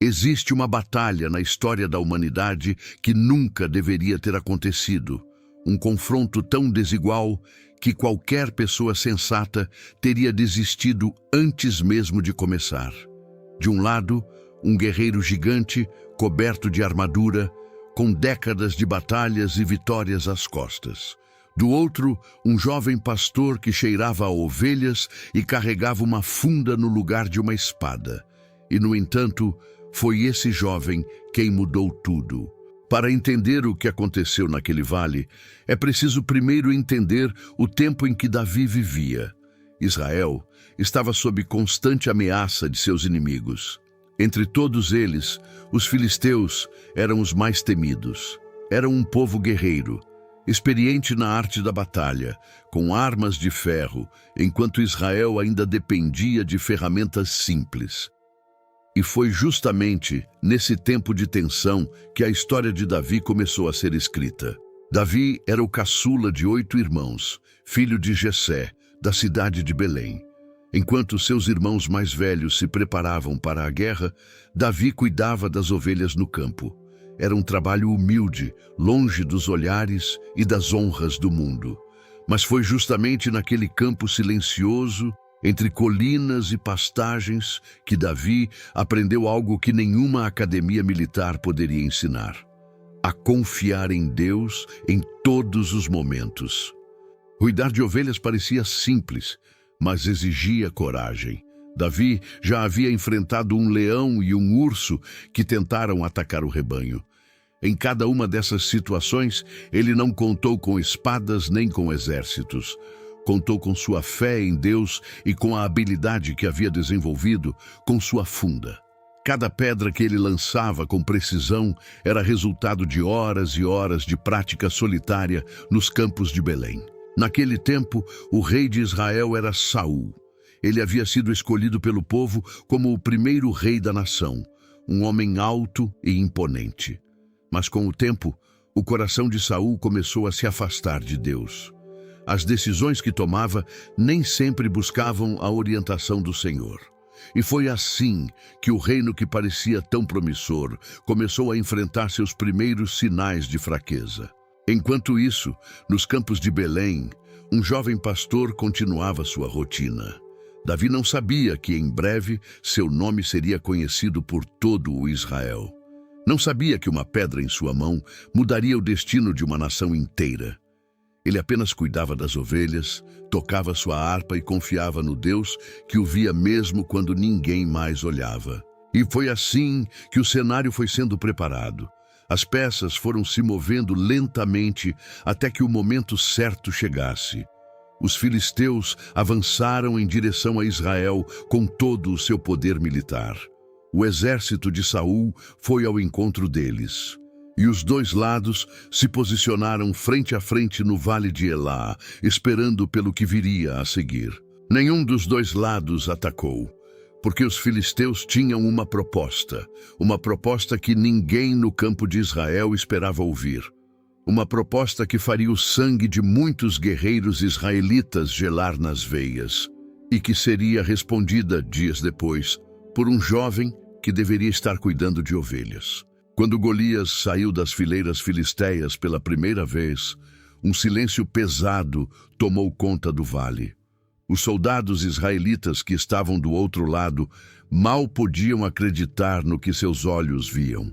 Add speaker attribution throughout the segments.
Speaker 1: Existe uma batalha na história da humanidade que nunca deveria ter acontecido. Um confronto tão desigual que qualquer pessoa sensata teria desistido antes mesmo de começar. De um lado, um guerreiro gigante, coberto de armadura, com décadas de batalhas e vitórias às costas. Do outro, um jovem pastor que cheirava a ovelhas e carregava uma funda no lugar de uma espada. E, no entanto, foi esse jovem quem mudou tudo. Para entender o que aconteceu naquele vale, é preciso primeiro entender o tempo em que Davi vivia. Israel estava sob constante ameaça de seus inimigos. Entre todos eles, os filisteus eram os mais temidos. Eram um povo guerreiro, experiente na arte da batalha, com armas de ferro, enquanto Israel ainda dependia de ferramentas simples. E foi justamente nesse tempo de tensão que a história de Davi começou a ser escrita. Davi era o caçula de 8 irmãos, filho de Jessé, da cidade de Belém. Enquanto seus irmãos mais velhos se preparavam para a guerra, Davi cuidava das ovelhas no campo. Era um trabalho humilde, longe dos olhares e das honras do mundo. Mas foi justamente naquele campo silencioso, entre colinas e pastagens, que Davi aprendeu algo que nenhuma academia militar poderia ensinar: a confiar em Deus em todos os momentos. Cuidar de ovelhas parecia simples, mas exigia coragem. Davi já havia enfrentado um leão e um urso que tentaram atacar o rebanho. Em cada uma dessas situações, ele não contou com espadas nem com exércitos. Contou com sua fé em Deus e com a habilidade que havia desenvolvido com sua funda. Cada pedra que ele lançava com precisão era resultado de horas e horas de prática solitária nos campos de Belém. Naquele tempo, o rei de Israel era Saul. Ele havia sido escolhido pelo povo como o primeiro rei da nação, um homem alto e imponente. Mas com o tempo, o coração de Saul começou a se afastar de Deus. As decisões que tomava nem sempre buscavam a orientação do Senhor. E foi assim que o reino que parecia tão promissor começou a enfrentar seus primeiros sinais de fraqueza. Enquanto isso, nos campos de Belém, um jovem pastor continuava sua rotina. Davi não sabia que em breve seu nome seria conhecido por todo o Israel. Não sabia que uma pedra em sua mão mudaria o destino de uma nação inteira. Ele apenas cuidava das ovelhas, tocava sua harpa e confiava no Deus que o via mesmo quando ninguém mais olhava. E foi assim que o cenário foi sendo preparado. As peças foram se movendo lentamente até que o momento certo chegasse. Os filisteus avançaram em direção a Israel com todo o seu poder militar. O exército de Saul foi ao encontro deles. E os dois lados se posicionaram frente a frente no vale de Elá, esperando pelo que viria a seguir. Nenhum dos dois lados atacou, porque os filisteus tinham uma proposta que ninguém no campo de Israel esperava ouvir. Uma proposta que faria o sangue de muitos guerreiros israelitas gelar nas veias, e que seria respondida dias depois por um jovem que deveria estar cuidando de ovelhas. Quando Golias saiu das fileiras filisteias pela primeira vez, um silêncio pesado tomou conta do vale. Os soldados israelitas que estavam do outro lado mal podiam acreditar no que seus olhos viam.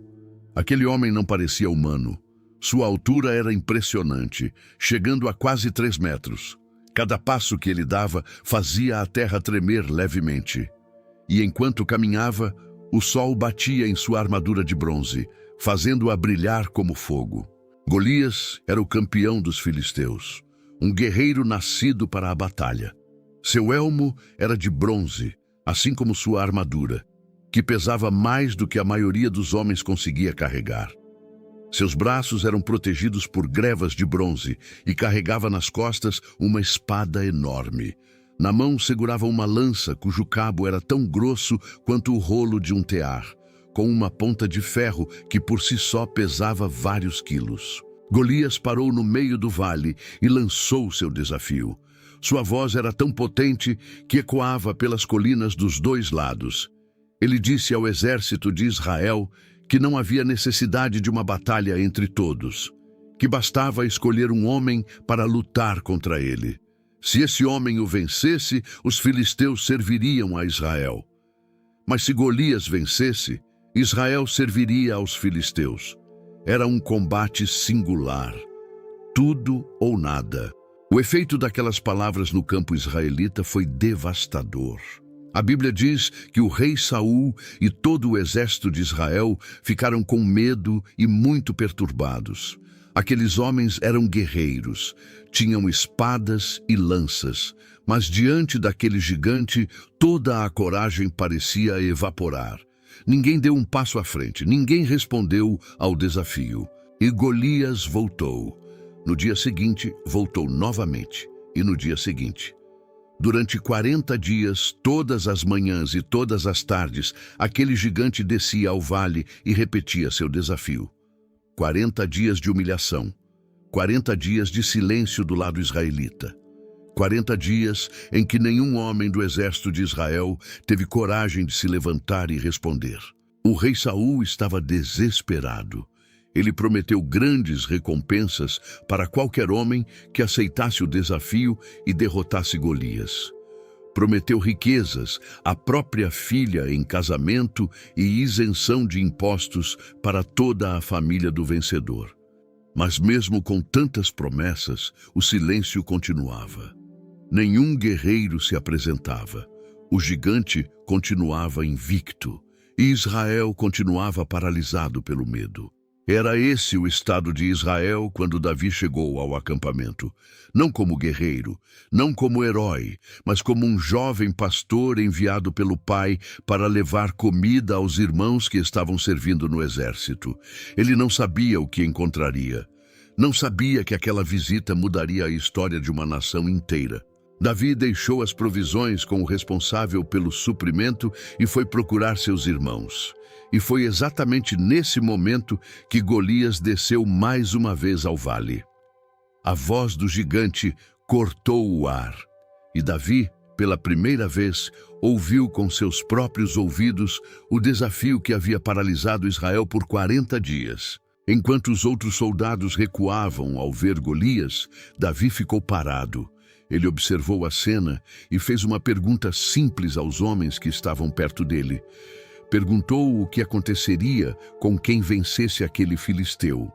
Speaker 1: Aquele homem não parecia humano. Sua altura era impressionante, chegando a quase 3 metros. Cada passo que ele dava fazia a terra tremer levemente. E enquanto caminhava, o sol batia em sua armadura de bronze, fazendo-a brilhar como fogo. Golias era o campeão dos filisteus, um guerreiro nascido para a batalha. Seu elmo era de bronze, assim como sua armadura, que pesava mais do que a maioria dos homens conseguia carregar. Seus braços eram protegidos por grevas de bronze e carregava nas costas uma espada enorme. Na mão segurava uma lança cujo cabo era tão grosso quanto o rolo de um tear, com uma ponta de ferro que por si só pesava vários quilos. Golias parou no meio do vale e lançou seu desafio. Sua voz era tão potente que ecoava pelas colinas dos dois lados. Ele disse ao exército de Israel que não havia necessidade de uma batalha entre todos, que bastava escolher um homem para lutar contra ele. Se esse homem o vencesse, os filisteus serviriam a Israel. Mas se Golias vencesse, Israel serviria aos filisteus. Era um combate singular. Tudo ou nada. O efeito daquelas palavras no campo israelita foi devastador. A Bíblia diz que o rei Saul e todo o exército de Israel ficaram com medo e muito perturbados. Aqueles homens eram guerreiros, tinham espadas e lanças, mas diante daquele gigante, toda a coragem parecia evaporar. Ninguém deu um passo à frente, ninguém respondeu ao desafio. E Golias voltou. No dia seguinte, voltou novamente. E no dia seguinte. Durante 40 dias, todas as manhãs e todas as tardes, aquele gigante descia ao vale e repetia seu desafio. 40 dias de humilhação. 40 dias de silêncio do lado israelita. 40 dias em que nenhum homem do exército de Israel teve coragem de se levantar e responder. O rei Saul estava desesperado. Ele prometeu grandes recompensas para qualquer homem que aceitasse o desafio e derrotasse Golias. Prometeu riquezas, a própria filha em casamento e isenção de impostos para toda a família do vencedor. Mas mesmo com tantas promessas, o silêncio continuava. Nenhum guerreiro se apresentava. O gigante continuava invicto e Israel continuava paralisado pelo medo. Era esse o estado de Israel quando Davi chegou ao acampamento. Não como guerreiro, não como herói, mas como um jovem pastor enviado pelo pai para levar comida aos irmãos que estavam servindo no exército. Ele não sabia o que encontraria. Não sabia que aquela visita mudaria a história de uma nação inteira. Davi deixou as provisões com o responsável pelo suprimento e foi procurar seus irmãos. E foi exatamente nesse momento que Golias desceu mais uma vez ao vale. A voz do gigante cortou o ar, e Davi, pela primeira vez, ouviu com seus próprios ouvidos o desafio que havia paralisado Israel por 40 dias. Enquanto os outros soldados recuavam ao ver Golias, Davi ficou parado. Ele observou a cena e fez uma pergunta simples aos homens que estavam perto dele. Perguntou o que aconteceria com quem vencesse aquele filisteu.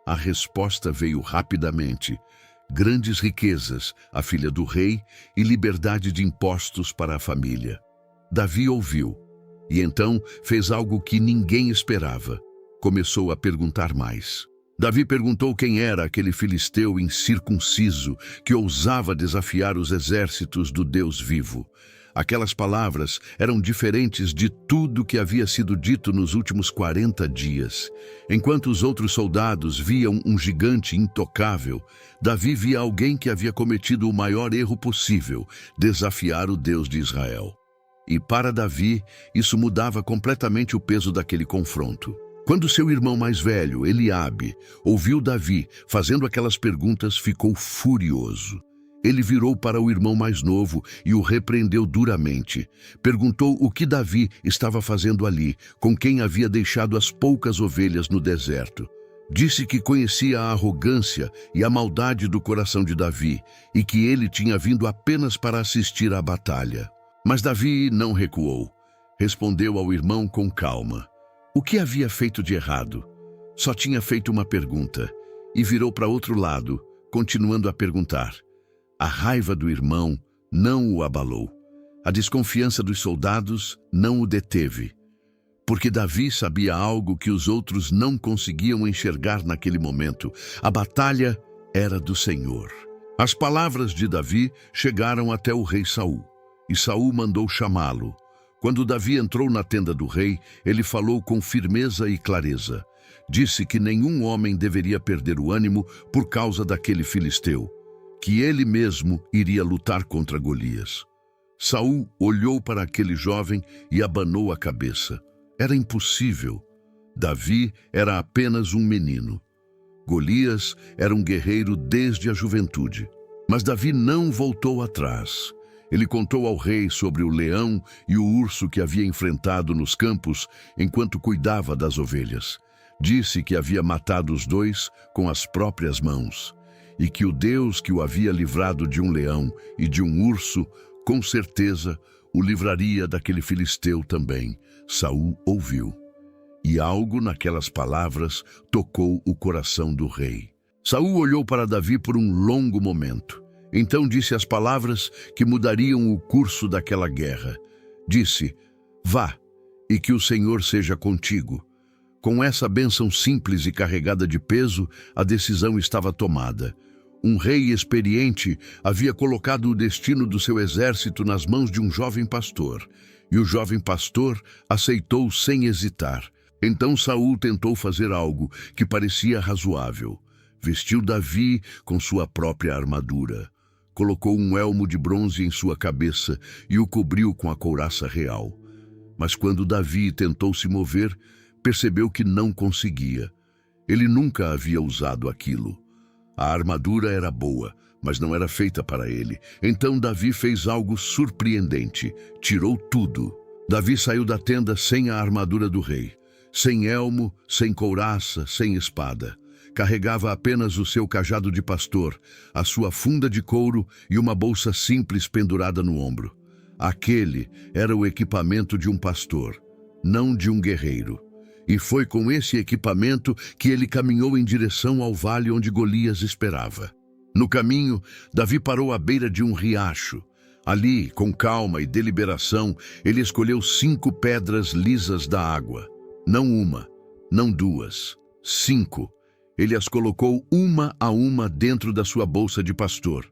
Speaker 1: A resposta veio rapidamente. Grandes riquezas, a filha do rei, e liberdade de impostos para a família. Davi ouviu, e então fez algo que ninguém esperava. Começou a perguntar mais. Davi perguntou quem era aquele filisteu incircunciso que ousava desafiar os exércitos do Deus vivo. Aquelas palavras eram diferentes de tudo que havia sido dito nos últimos 40 dias. Enquanto os outros soldados viam um gigante intocável, Davi via alguém que havia cometido o maior erro possível, desafiar o Deus de Israel. E para Davi, isso mudava completamente o peso daquele confronto. Quando seu irmão mais velho, Eliabe, ouviu Davi fazendo aquelas perguntas, ficou furioso. Ele virou para o irmão mais novo e o repreendeu duramente. Perguntou o que Davi estava fazendo ali, com quem havia deixado as poucas ovelhas no deserto. Disse que conhecia a arrogância e a maldade do coração de Davi e que ele tinha vindo apenas para assistir à batalha. Mas Davi não recuou. Respondeu ao irmão com calma. O que havia feito de errado? Só tinha feito uma pergunta e virou para outro lado, continuando a perguntar. A raiva do irmão não o abalou. A desconfiança dos soldados não o deteve. Porque Davi sabia algo que os outros não conseguiam enxergar naquele momento. A batalha era do Senhor. As palavras de Davi chegaram até o rei Saul, e Saul mandou chamá-lo. Quando Davi entrou na tenda do rei, ele falou com firmeza e clareza. Disse que nenhum homem deveria perder o ânimo por causa daquele filisteu, que ele mesmo iria lutar contra Golias. Saul olhou para aquele jovem e abanou a cabeça. Era impossível. Davi era apenas um menino. Golias era um guerreiro desde a juventude. Mas Davi não voltou atrás. Ele contou ao rei sobre o leão e o urso que havia enfrentado nos campos enquanto cuidava das ovelhas. Disse que havia matado os dois com as próprias mãos e que o Deus que o havia livrado de um leão e de um urso, com certeza, o livraria daquele filisteu também. Saul ouviu, e algo naquelas palavras tocou o coração do rei. Saul olhou para Davi por um longo momento. Então disse as palavras que mudariam o curso daquela guerra. Disse: "Vá, e que o Senhor seja contigo." Com essa bênção simples e carregada de peso, a decisão estava tomada. Um rei experiente havia colocado o destino do seu exército nas mãos de um jovem pastor, e o jovem pastor aceitou sem hesitar. Então Saul tentou fazer algo que parecia razoável. Vestiu Davi com sua própria armadura. Colocou um elmo de bronze em sua cabeça e o cobriu com a couraça real. Mas quando Davi tentou se mover, percebeu que não conseguia. Ele nunca havia usado aquilo. A armadura era boa, mas não era feita para ele. Então Davi fez algo surpreendente. Tirou tudo. Davi saiu da tenda sem a armadura do rei, sem elmo, sem couraça, sem espada. Carregava apenas o seu cajado de pastor, a sua funda de couro e uma bolsa simples pendurada no ombro. Aquele era o equipamento de um pastor, não de um guerreiro. E foi com esse equipamento que ele caminhou em direção ao vale onde Golias esperava. No caminho, Davi parou à beira de um riacho. Ali, com calma e deliberação, ele escolheu 5 pedras lisas da água. Não uma, não 2, 5. Ele as colocou uma a uma dentro da sua bolsa de pastor.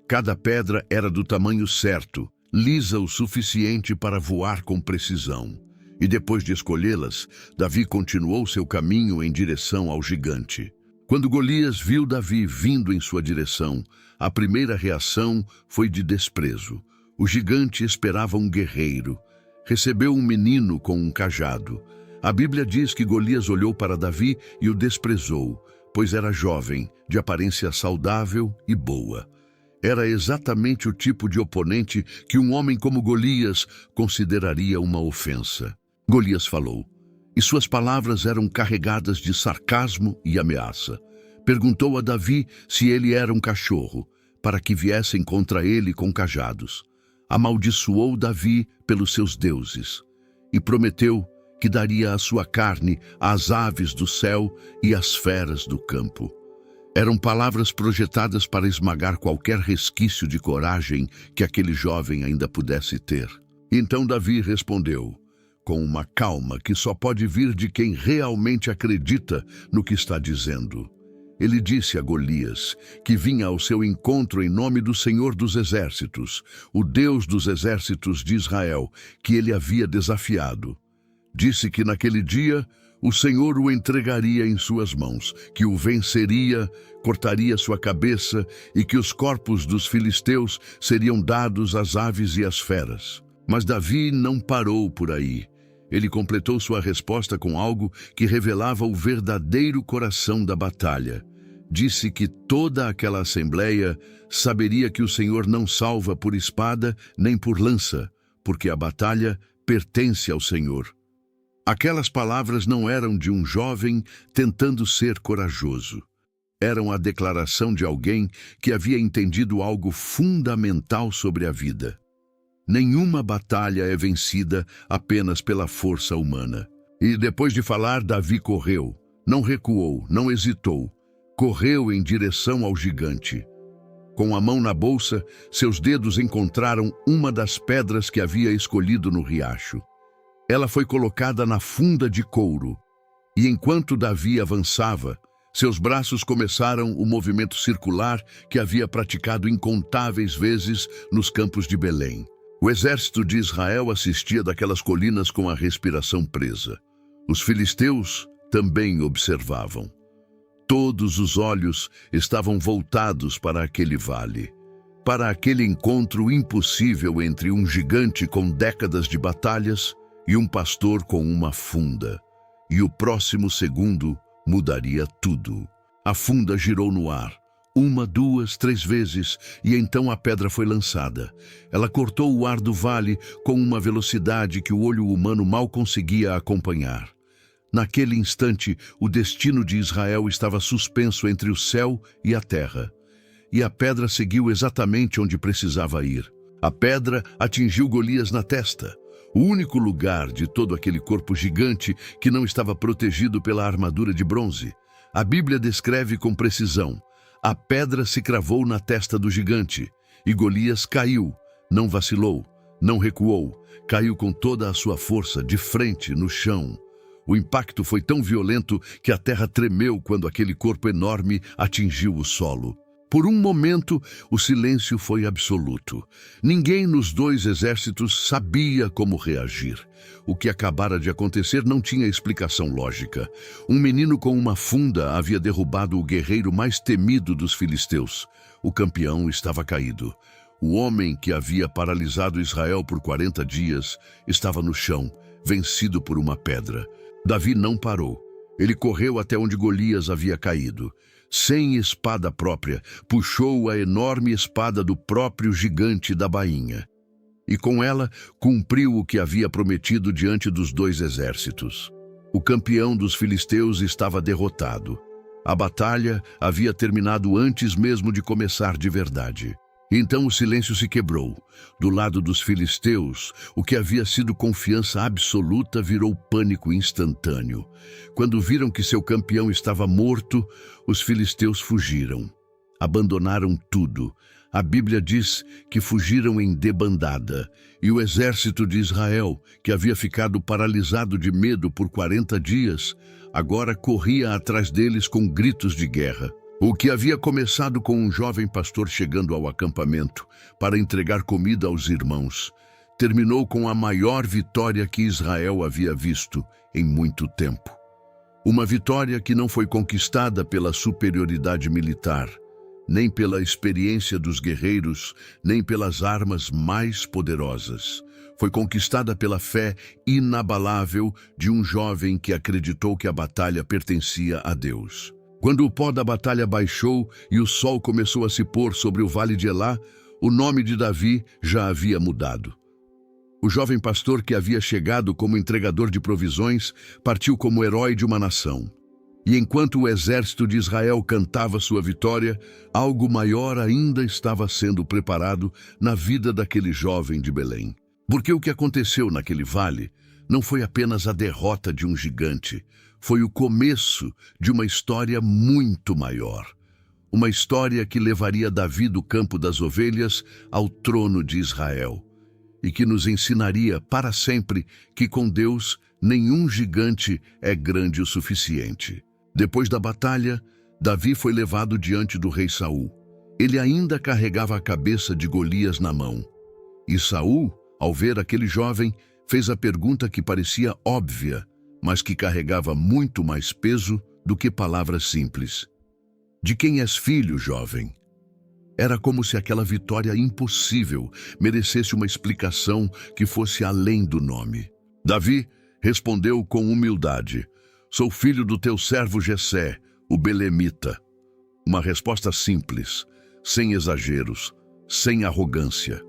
Speaker 1: Cada pedra era do tamanho certo, lisa o suficiente para voar com precisão. E depois de escolhê-las, Davi continuou seu caminho em direção ao gigante. Quando Golias viu Davi vindo em sua direção, a primeira reação foi de desprezo. O gigante esperava um guerreiro. Recebeu um menino com um cajado. A Bíblia diz que Golias olhou para Davi e o desprezou, pois era jovem, de aparência saudável e boa. Era exatamente o tipo de oponente que um homem como Golias consideraria uma ofensa. Golias falou, e suas palavras eram carregadas de sarcasmo e ameaça. Perguntou a Davi se ele era um cachorro, para que viessem contra ele com cajados. Amaldiçoou Davi pelos seus deuses e prometeu que daria a sua carne às aves do céu e às feras do campo. Eram palavras projetadas para esmagar qualquer resquício de coragem que aquele jovem ainda pudesse ter. Então Davi respondeu, com uma calma que só pode vir de quem realmente acredita no que está dizendo. Ele disse a Golias que vinha ao seu encontro em nome do Senhor dos Exércitos, o Deus dos exércitos de Israel, que ele havia desafiado. Disse que naquele dia o Senhor o entregaria em suas mãos, que o venceria, cortaria sua cabeça e que os corpos dos filisteus seriam dados às aves e às feras. Mas Davi não parou por aí. Ele completou sua resposta com algo que revelava o verdadeiro coração da batalha. Disse que toda aquela assembleia saberia que o Senhor não salva por espada nem por lança, porque a batalha pertence ao Senhor. Aquelas palavras não eram de um jovem tentando ser corajoso. Eram a declaração de alguém que havia entendido algo fundamental sobre a vida. Nenhuma batalha é vencida apenas pela força humana. E depois de falar, Davi correu. Não recuou, não hesitou. Correu em direção ao gigante. Com a mão na bolsa, seus dedos encontraram uma das pedras que havia escolhido no riacho. Ela foi colocada na funda de couro, e enquanto Davi avançava, seus braços começaram o movimento circular que havia praticado incontáveis vezes nos campos de Belém. O exército de Israel assistia daquelas colinas com a respiração presa. Os filisteus também observavam. Todos os olhos estavam voltados para aquele vale, para aquele encontro impossível entre um gigante com décadas de batalhas e um pastor com uma funda. E o próximo segundo mudaria tudo. A funda girou no ar, Uma, duas, três vezes, e então a pedra foi lançada. Ela cortou o ar do vale com uma velocidade que o olho humano mal conseguia acompanhar. Naquele instante, o destino de Israel estava suspenso entre o céu e a terra. E a pedra seguiu exatamente onde precisava ir. A pedra atingiu Golias na testa, o único lugar de todo aquele corpo gigante que não estava protegido pela armadura de bronze. A Bíblia descreve com precisão: a pedra se cravou na testa do gigante, e Golias caiu, não vacilou, não recuou, caiu com toda a sua força, de frente, no chão. O impacto foi tão violento que a terra tremeu quando aquele corpo enorme atingiu o solo. Por um momento, o silêncio foi absoluto. Ninguém nos dois exércitos sabia como reagir. O que acabara de acontecer não tinha explicação lógica. Um menino com uma funda havia derrubado o guerreiro mais temido dos filisteus. O campeão estava caído. O homem que havia paralisado Israel por 40 dias estava no chão, vencido por uma pedra. Davi não parou. Ele correu até onde Golias havia caído. Sem espada própria, puxou a enorme espada do próprio gigante da bainha. E com ela, cumpriu o que havia prometido diante dos dois exércitos. O campeão dos filisteus estava derrotado. A batalha havia terminado antes mesmo de começar de verdade. Então o silêncio se quebrou. Do lado dos filisteus, o que havia sido confiança absoluta virou pânico instantâneo. Quando viram que seu campeão estava morto, os filisteus fugiram. Abandonaram tudo. A Bíblia diz que fugiram em debandada. E o exército de Israel, que havia ficado paralisado de medo por 40 dias, agora corria atrás deles com gritos de guerra. O que havia começado com um jovem pastor chegando ao acampamento para entregar comida aos irmãos, terminou com a maior vitória que Israel havia visto em muito tempo. Uma vitória que não foi conquistada pela superioridade militar, nem pela experiência dos guerreiros, nem pelas armas mais poderosas. Foi conquistada pela fé inabalável de um jovem que acreditou que a batalha pertencia a Deus. Quando o pó da batalha baixou e o sol começou a se pôr sobre o vale de Elá, o nome de Davi já havia mudado. O jovem pastor que havia chegado como entregador de provisões partiu como herói de uma nação. E enquanto o exército de Israel cantava sua vitória, algo maior ainda estava sendo preparado na vida daquele jovem de Belém. Porque o que aconteceu naquele vale não foi apenas a derrota de um gigante, foi o começo de uma história muito maior. Uma história que levaria Davi do campo das ovelhas ao trono de Israel e que nos ensinaria para sempre que com Deus nenhum gigante é grande o suficiente. Depois da batalha, Davi foi levado diante do rei Saul. Ele ainda carregava a cabeça de Golias na mão. E Saul, ao ver aquele jovem, fez a pergunta que parecia óbvia, mas que carregava muito mais peso do que palavras simples. De quem és filho, jovem? Era como se aquela vitória impossível merecesse uma explicação que fosse além do nome. Davi respondeu com humildade: sou filho do teu servo Jessé, o belemita. Uma resposta simples, sem exageros, sem arrogância.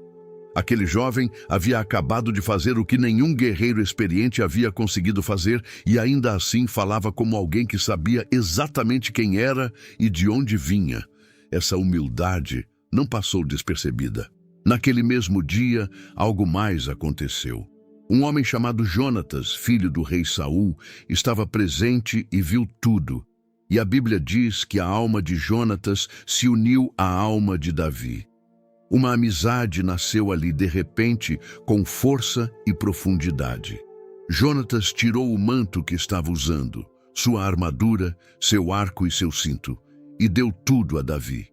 Speaker 1: Aquele jovem havia acabado de fazer o que nenhum guerreiro experiente havia conseguido fazer e ainda assim falava como alguém que sabia exatamente quem era e de onde vinha. Essa humildade não passou despercebida. Naquele mesmo dia, algo mais aconteceu. Um homem chamado Jonatas, filho do rei Saul, estava presente e viu tudo. E a Bíblia diz que a alma de Jonatas se uniu à alma de Davi. Uma amizade nasceu ali de repente, com força e profundidade. Jonatas tirou o manto que estava usando, sua armadura, seu arco e seu cinto, e deu tudo a Davi.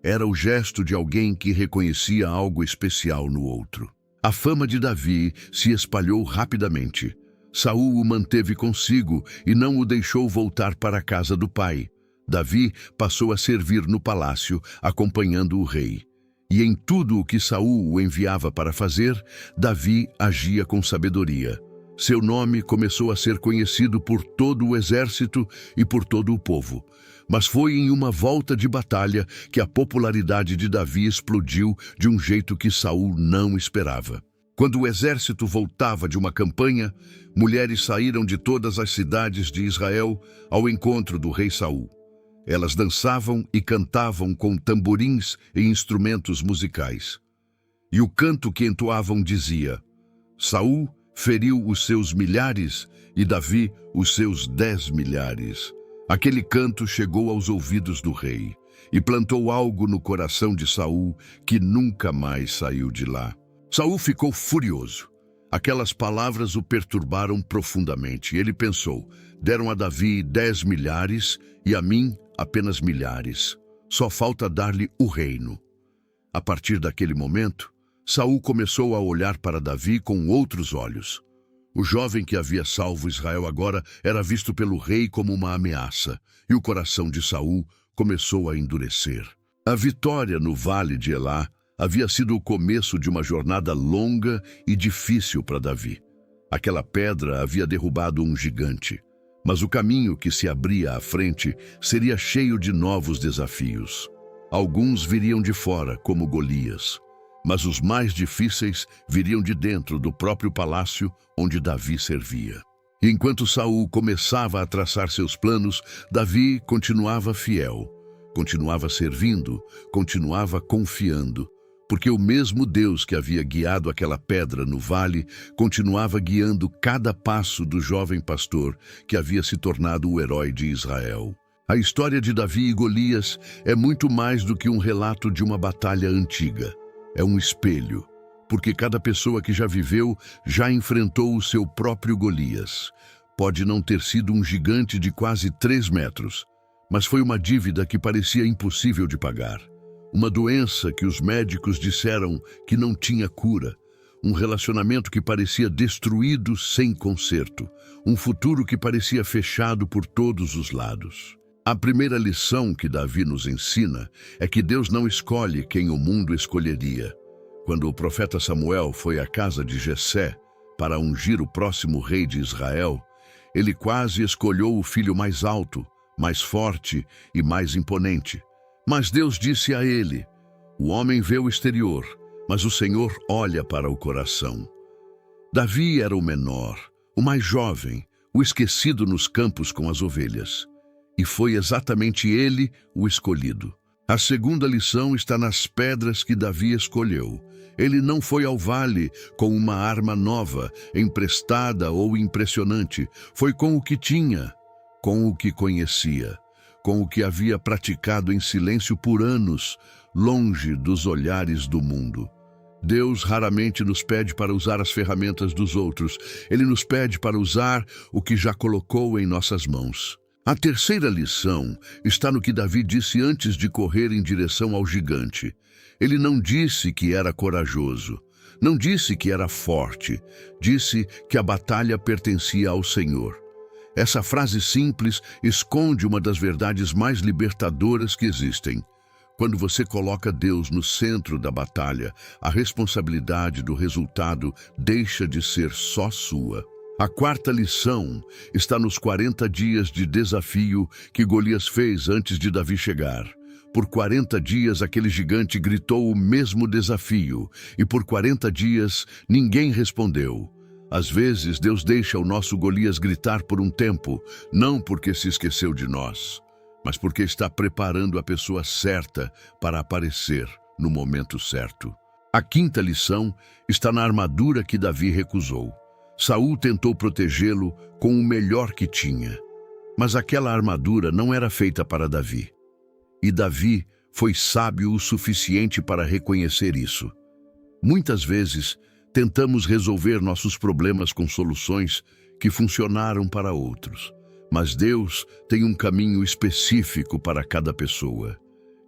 Speaker 1: Era o gesto de alguém que reconhecia algo especial no outro. A fama de Davi se espalhou rapidamente. Saul o manteve consigo e não o deixou voltar para a casa do pai. Davi passou a servir no palácio, acompanhando o rei. E em tudo o que Saul o enviava para fazer, Davi agia com sabedoria. Seu nome começou a ser conhecido por todo o exército e por todo o povo. Mas foi em uma volta de batalha que a popularidade de Davi explodiu de um jeito que Saul não esperava. Quando o exército voltava de uma campanha, mulheres saíram de todas as cidades de Israel ao encontro do rei Saul. Elas dançavam e cantavam com tamborins e instrumentos musicais. E o canto que entoavam dizia: Saul feriu os seus milhares e Davi os seus 10 milhares. Aquele canto chegou aos ouvidos do rei e plantou algo no coração de Saul que nunca mais saiu de lá. Saul ficou furioso. Aquelas palavras o perturbaram profundamente. Ele pensou: deram a Davi 10 milhares e a mim apenas milhares. Só falta dar-lhe o reino. A partir daquele momento, Saul começou a olhar para Davi com outros olhos. O jovem que havia salvo Israel agora era visto pelo rei como uma ameaça, e o coração de Saul começou a endurecer. A vitória no vale de Elá havia sido o começo de uma jornada longa e difícil para Davi. Aquela pedra havia derrubado um gigante, mas o caminho que se abria à frente seria cheio de novos desafios. Alguns viriam de fora, como Golias, mas os mais difíceis viriam de dentro do próprio palácio onde Davi servia. E enquanto Saul começava a traçar seus planos, Davi continuava fiel, continuava servindo, continuava confiando, porque o mesmo Deus que havia guiado aquela pedra no vale continuava guiando cada passo do jovem pastor que havia se tornado o herói de Israel. A história de Davi e Golias é muito mais do que um relato de uma batalha antiga. É um espelho, porque cada pessoa que já viveu já enfrentou o seu próprio Golias. Pode não ter sido um gigante de quase 3 metros, mas foi uma dívida que parecia impossível de pagar. Uma doença que os médicos disseram que não tinha cura. Um relacionamento que parecia destruído sem conserto. Um futuro que parecia fechado por todos os lados. A primeira lição que Davi nos ensina é que Deus não escolhe quem o mundo escolheria. Quando o profeta Samuel foi à casa de Jessé para ungir o próximo rei de Israel, ele quase escolheu o filho mais alto, mais forte e mais imponente. Mas Deus disse a ele: o homem vê o exterior, mas o Senhor olha para o coração. Davi era o menor, o mais jovem, o esquecido nos campos com as ovelhas. E foi exatamente ele o escolhido. A segunda lição está nas pedras que Davi escolheu. Ele não foi ao vale com uma arma nova, emprestada ou impressionante. Foi com o que tinha, com o que conhecia, com o que havia praticado em silêncio por anos, longe dos olhares do mundo. Deus raramente nos pede para usar as ferramentas dos outros. Ele nos pede para usar o que já colocou em nossas mãos. A terceira lição está no que Davi disse antes de correr em direção ao gigante. Ele não disse que era corajoso, não disse que era forte, disse que a batalha pertencia ao Senhor. Essa frase simples esconde uma das verdades mais libertadoras que existem. Quando você coloca Deus no centro da batalha, a responsabilidade do resultado deixa de ser só sua. A quarta lição está nos 40 dias de desafio que Golias fez antes de Davi chegar. Por 40 dias aquele gigante gritou o mesmo desafio, e por 40 dias ninguém respondeu. Às vezes Deus deixa o nosso Golias gritar por um tempo, não porque se esqueceu de nós, mas porque está preparando a pessoa certa para aparecer no momento certo. A quinta lição está na armadura que Davi recusou. Saul tentou protegê-lo com o melhor que tinha, mas aquela armadura não era feita para Davi. E Davi foi sábio o suficiente para reconhecer isso. Muitas vezes, tentamos resolver nossos problemas com soluções que funcionaram para outros, mas Deus tem um caminho específico para cada pessoa.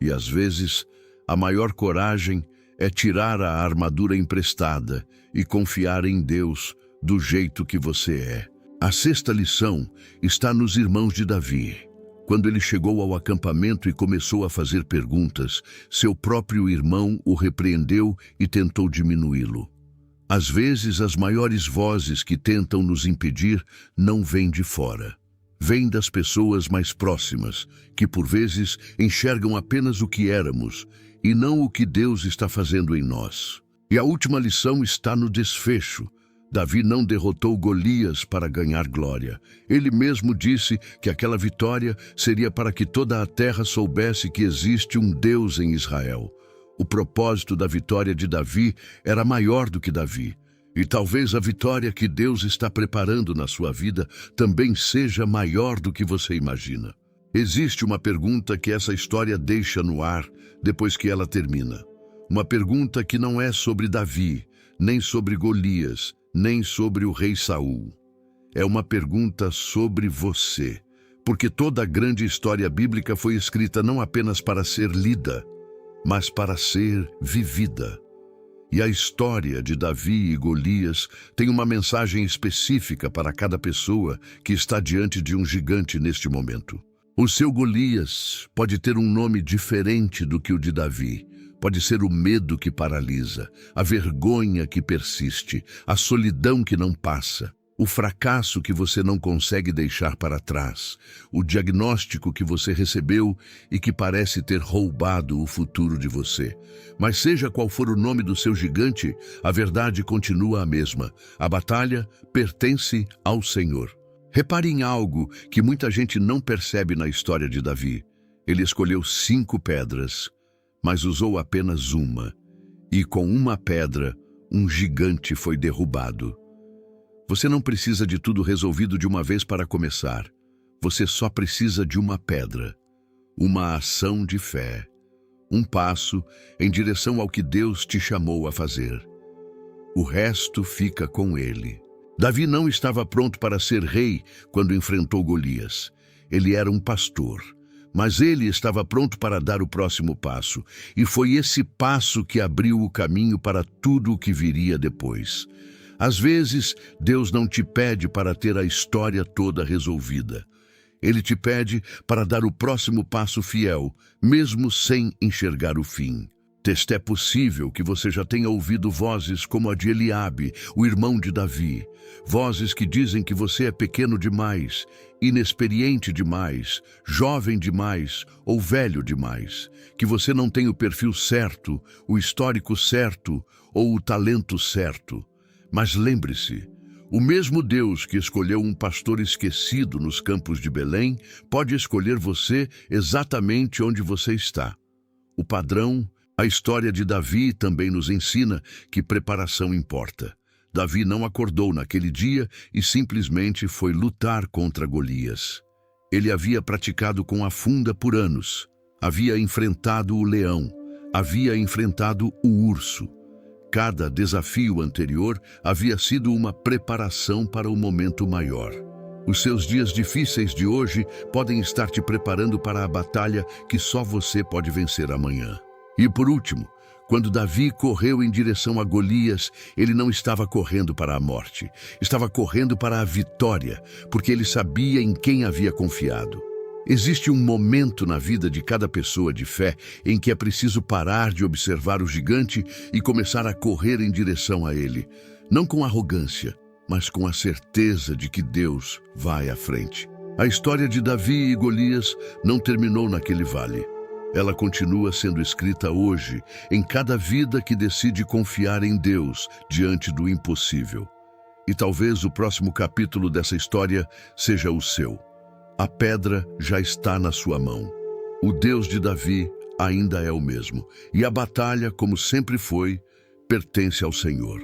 Speaker 1: E às vezes, a maior coragem é tirar a armadura emprestada e confiar em Deus do jeito que você é. A sexta lição está nos irmãos de Davi. Quando ele chegou ao acampamento e começou a fazer perguntas, seu próprio irmão o repreendeu e tentou diminuí-lo. Às vezes, as maiores vozes que tentam nos impedir não vêm de fora, vem das pessoas mais próximas, que por vezes enxergam apenas o que éramos e não o que Deus está fazendo em nós. E a última lição está no desfecho. Davi não derrotou Golias para ganhar glória. Ele mesmo disse que aquela vitória seria para que toda a terra soubesse que existe um Deus em Israel. O propósito da vitória de Davi era maior do que Davi. E talvez a vitória que Deus está preparando na sua vida também seja maior do que você imagina. Existe uma pergunta que essa história deixa no ar depois que ela termina. Uma pergunta que não é sobre Davi, nem sobre Golias, nem sobre o rei Saul. É uma pergunta sobre você, porque toda a grande história bíblica foi escrita não apenas para ser lida, mas para ser vivida. E a história de Davi e Golias tem uma mensagem específica para cada pessoa que está diante de um gigante neste momento. O seu Golias pode ter um nome diferente do que o de Davi. Pode ser o medo que paralisa, a vergonha que persiste, a solidão que não passa, o fracasso que você não consegue deixar para trás, o diagnóstico que você recebeu e que parece ter roubado o futuro de você. Mas seja qual for o nome do seu gigante, a verdade continua a mesma. A batalha pertence ao Senhor. Repare em algo que muita gente não percebe na história de Davi. Ele escolheu 5 pedras, mas usou apenas uma, e com uma pedra, um gigante foi derrubado. Você não precisa de tudo resolvido de uma vez para começar. Você só precisa de uma pedra, uma ação de fé, um passo em direção ao que Deus te chamou a fazer. O resto fica com ele. Davi não estava pronto para ser rei quando enfrentou Golias. Ele era um pastor. Mas ele estava pronto para dar o próximo passo, e foi esse passo que abriu o caminho para tudo o que viria depois. Às vezes, Deus não te pede para ter a história toda resolvida. Ele te pede para dar o próximo passo fiel, mesmo sem enxergar o fim. É possível que você já tenha ouvido vozes como a de Eliabe, o irmão de Davi. Vozes que dizem que você é pequeno demais, inexperiente demais, jovem demais ou velho demais. Que você não tem o perfil certo, o histórico certo ou o talento certo. Mas lembre-se, o mesmo Deus que escolheu um pastor esquecido nos campos de Belém pode escolher você exatamente onde você está. O padrão. A história de Davi também nos ensina que preparação importa. Davi não acordou naquele dia e simplesmente foi lutar contra Golias. Ele havia praticado com a funda por anos. Havia enfrentado o leão. Havia enfrentado o urso. Cada desafio anterior havia sido uma preparação para o momento maior. Os seus dias difíceis de hoje podem estar te preparando para a batalha que só você pode vencer amanhã. E por último, quando Davi correu em direção a Golias, ele não estava correndo para a morte, estava correndo para a vitória, porque ele sabia em quem havia confiado. Existe um momento na vida de cada pessoa de fé em que é preciso parar de observar o gigante e começar a correr em direção a ele, não com arrogância, mas com a certeza de que Deus vai à frente. A história de Davi e Golias não terminou naquele vale. Ela continua sendo escrita hoje, em cada vida que decide confiar em Deus diante do impossível. E talvez o próximo capítulo dessa história seja o seu. A pedra já está na sua mão. O Deus de Davi ainda é o mesmo. E a batalha, como sempre foi, pertence ao Senhor.